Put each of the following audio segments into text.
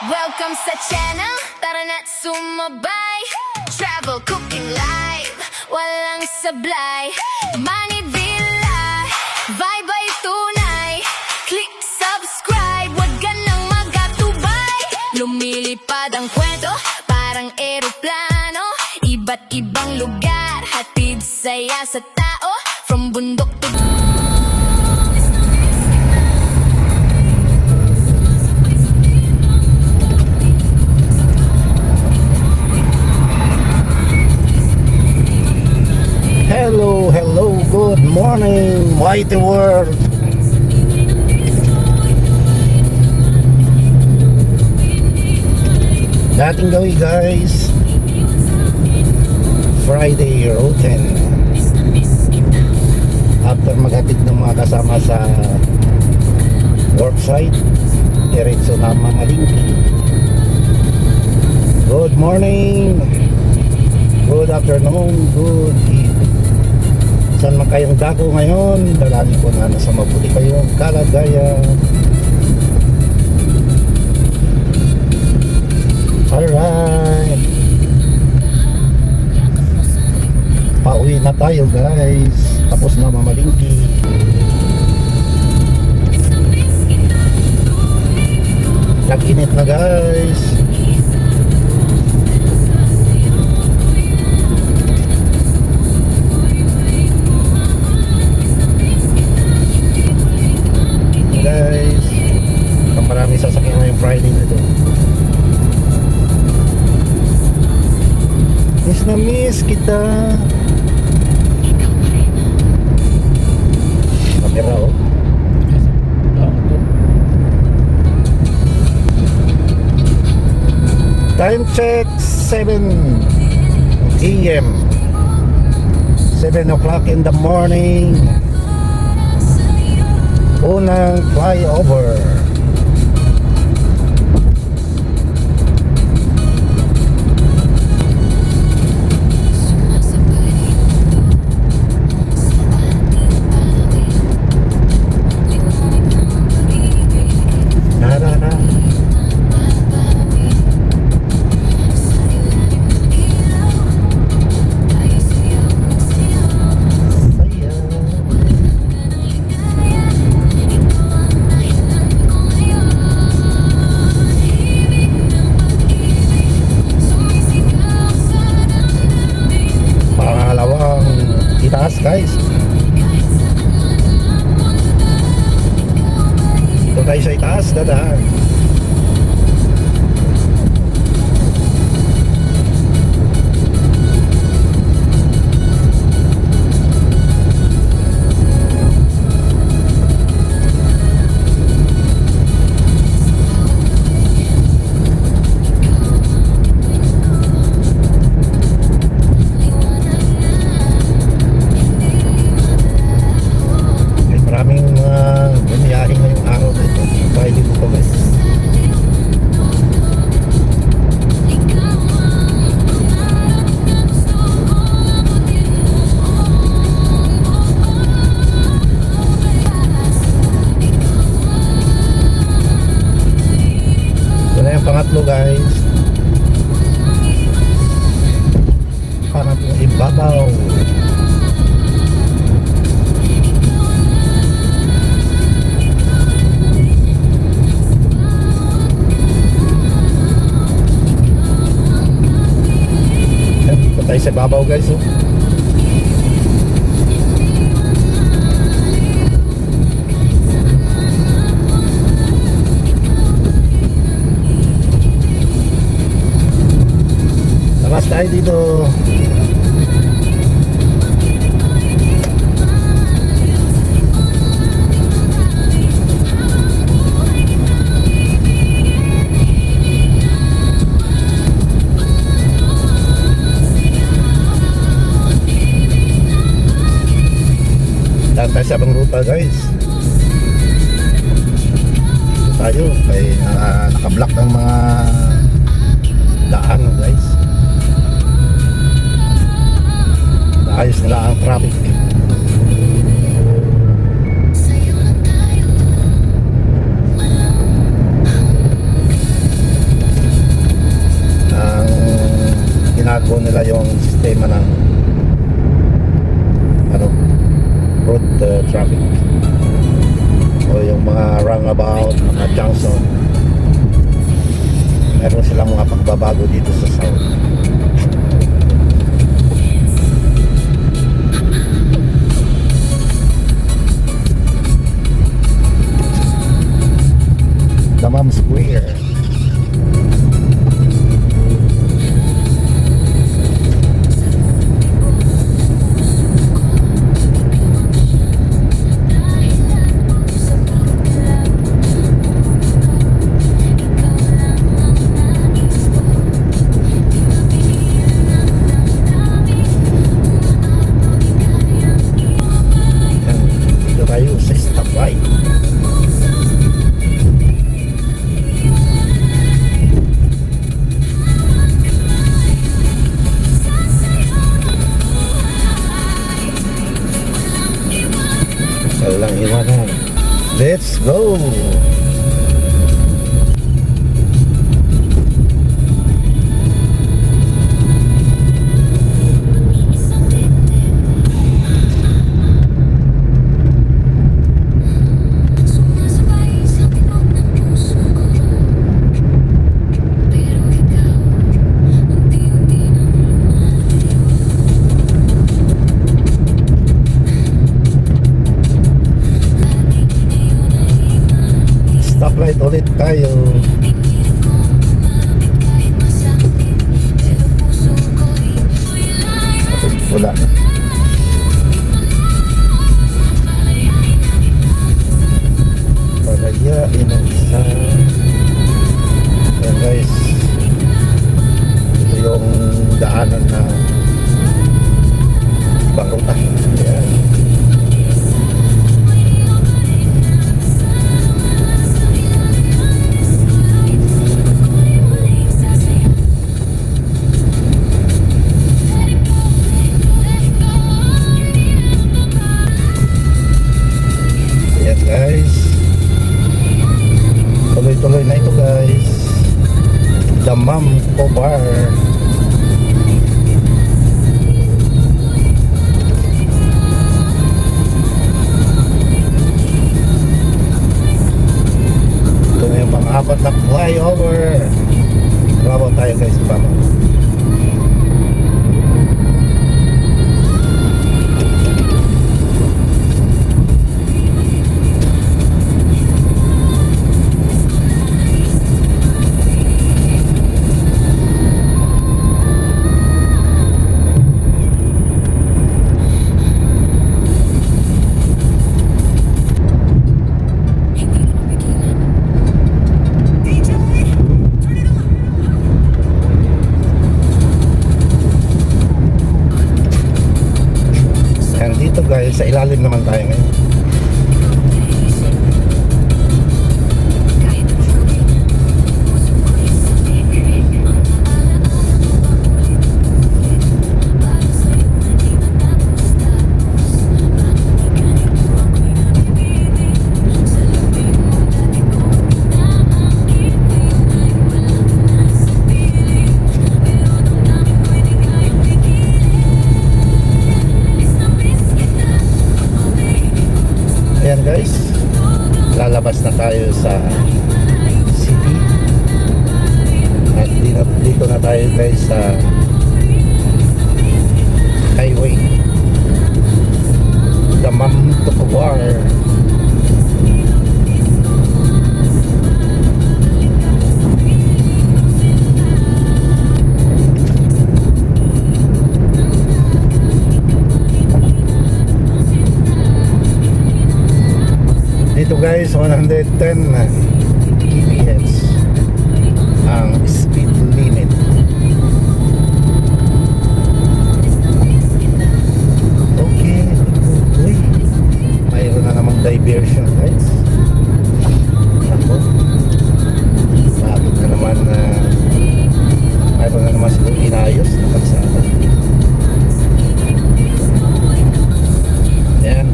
Welcome sa channel, tara na't sumabay. Travel, cooking, live, walang sablay. Money Villa, vibe ay tunay. Click subscribe, wag ka nang magatubay. Lumilipad ang kwento, parang eroplano. Iba't ibang lugar, hatid saya sa tao. From bundok to Hello, good morning, mighty world. Dating gawin guys, Friday routine. After maghatid ng mga kasama sa worksite, diretso na mga lingki. Good morning, good afternoon, good evening. Saan man kayong dako ngayon, dalangin ko na nasa mabuti kayong kalagayan. Alright, pauwi na tayo guys, tapos na mamalingki. Nag-init na guys. Guys, ang marami sasakyan ngayong Friday nito. Miss na miss kita. Kamera oh. Time check 7 AM 7 o'clock in the morning. Unang flyover. Narara. Itaas guys. Ito tayo sa itaas, dadaan. Pangatlo guys, pangatlong ibabaw. Dito tayo sa ibabaw guys oh. Labas tayo dito. Daan tayo sa abang ruta guys. Dito tayo kay nakablock ng mga daan guys. Ayos nila ang traffic. traffic o yung mga roundabout, mga junction. Meron silang mga pagbabago dito sa south. Damam Square. Dito tayo sa stoplight. Walang iwanan. Let's go! Sumasabay sa tibok ng puso ko. Pero ikaw, unti-unti nang lumalayo. Stoplight ulit tayo. Pinilit ko lumapit kahit masakit. Pero puso ko'y tulay na Wala. Palayain ang isa. Ayan guys. Ito yung daanan na Baruta. Ayan. Ayan guys. Tuloy-tuloy na ito guys. Damam Cobar. Ito na yung pang-apat na flyover. Babaw tayo guys. Babaw. Ayan, dito guys, sa ilalim naman tayo ngayon. Ayan guys, lalabas na tayo sa city. At dito na tayo guys sa highway Damam to Cobar. Dito guys, 110 kph ang speed limit. Okay. Uy, mayroon na namang diversion guys. Ako, sabot na naman na mayroon na naman siguro inayos na kalsada. Ayan,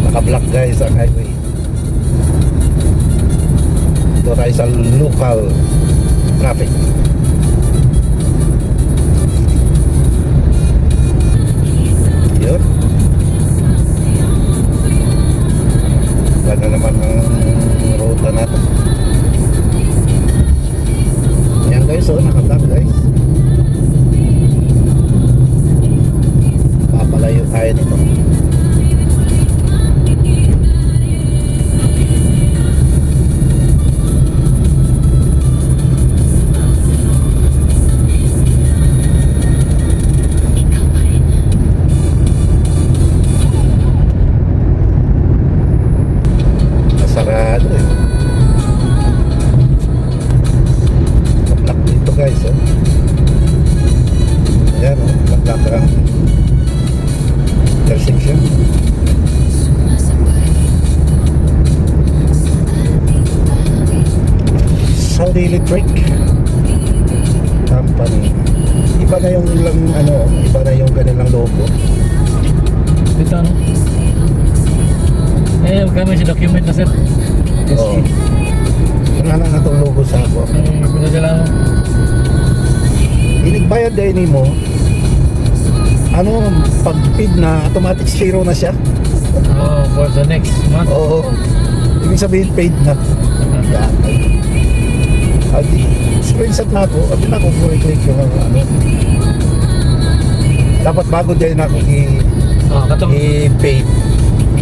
naka-block guys ang highway. Ito tayo sa local traffic. Yun. Saudi Electric Company. Iba na yung ilang iba na yung kanilang logo. Dito ano? Kami si document na sir. Oo. Yung na itong logo sa ako. Pwede sila mo. Inigbayad din mo. Pag feed na automatic zero na siya. For the next month. Oo. Ibig sabihin paid na. Yan. Screenshot na ako. Abi na ako click yung dapat bago din ako i-paid.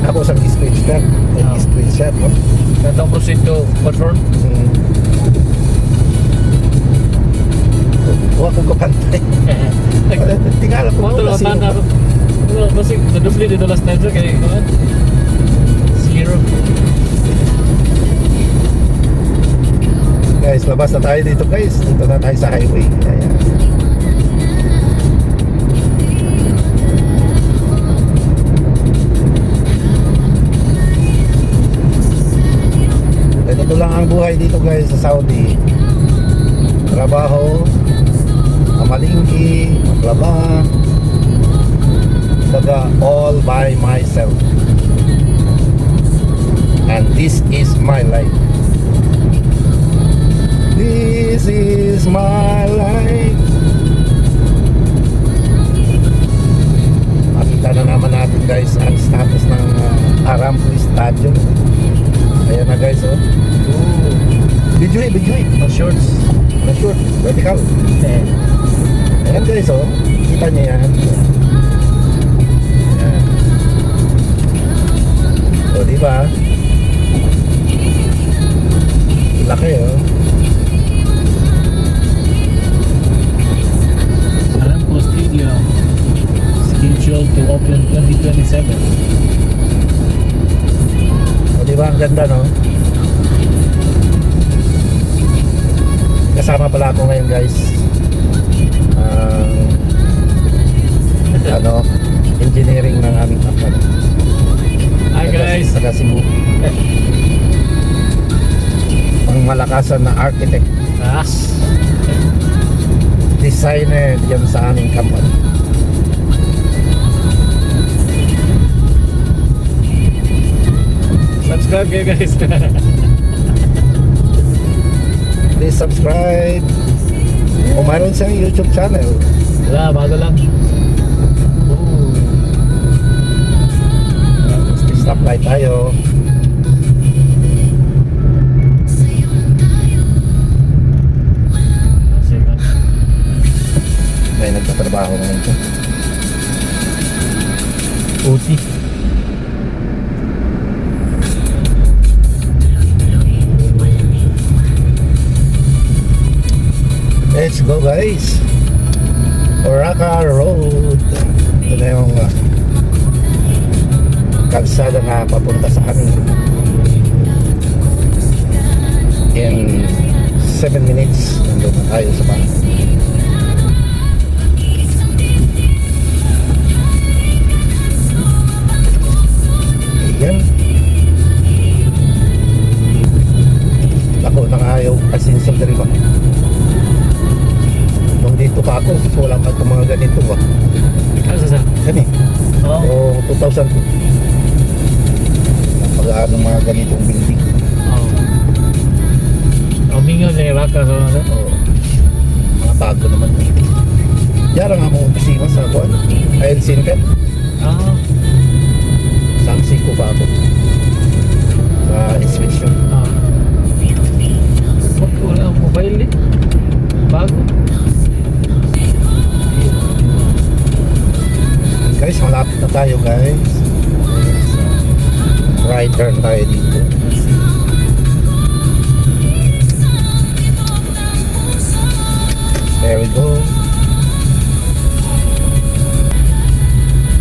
Ako sa screenshot. I-screenshot, no? Katong proceed to confirm. Huwag kong kapantay. Tingala ko Ito lang kasi. tanda. Basig, nadubli dito last time sir. Kaya zero. Guys, labas na tayo dito guys. Dito na tayo sa highway. Ayan. Ganito lang ang buhay dito guys sa Saudi. Trabaho, amalingki, maglaba. Baga, all by myself. And this is my life. This is my life. Makita na naman natin guys ang status ng Aramco Stadium. Ayan na guys, oh. Video eh. No shorts. Na short, vertical. Ayan guys, oh. Kita niyo yan. Ayan. O, diba? Laki, oh. Aramco Stadium scheduled to open 2027. O, diba? Ang ganda, no? Kasama pala ako ngayon guys engineering ng aming company. Hi guys. Taga Cebu. Ang malakasan na architect, designer diyan sa aming company. Subscribe kayo guys. Please subscribe. Kung mayroon siyang YouTube channel. Wala, bago lang. Stop light tayo. May nagtatrabaho ngayon ito. Uti. Let's go guys. Oraka Road. Ito na yung kalsada na papunta sa amin. In 7 minutes nandun na tayo sa bahay. Ayan. Ako nang ayaw asinso dari ba? Nung dito pa ako, wala pa itong mga ganito ba? Ano sa? Gani. Oo. O 2002. Pag-aano mga ganitong building. Mingaw na yung raka sa mga. O, mga bago naman. Yarang akong opisina sa kuwan. Ayun Sinpet. Samsi ko pa ako. Sa inspection. Wala ang mobile eh. Bago. Guys, malapit na tayo guys. Right turn tayo dito. There we go.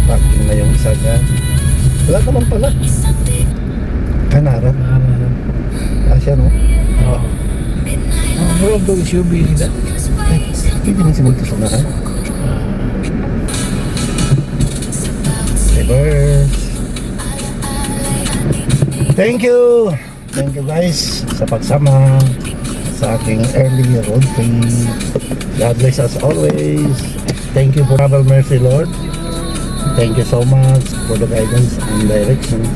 Parking na yung isa dyan. Wala naman pala. Kanara. Asya no? Murag daw SUV nila. Hindi na sigunto sa nahan. Reverse. Thank you guys sa pagsama sa aking early road trip. God bless us always. Thank you for travel mercy, Lord. Thank you so much for the guidance and directions.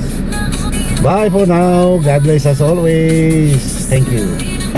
Bye for now. God bless us always. Thank you.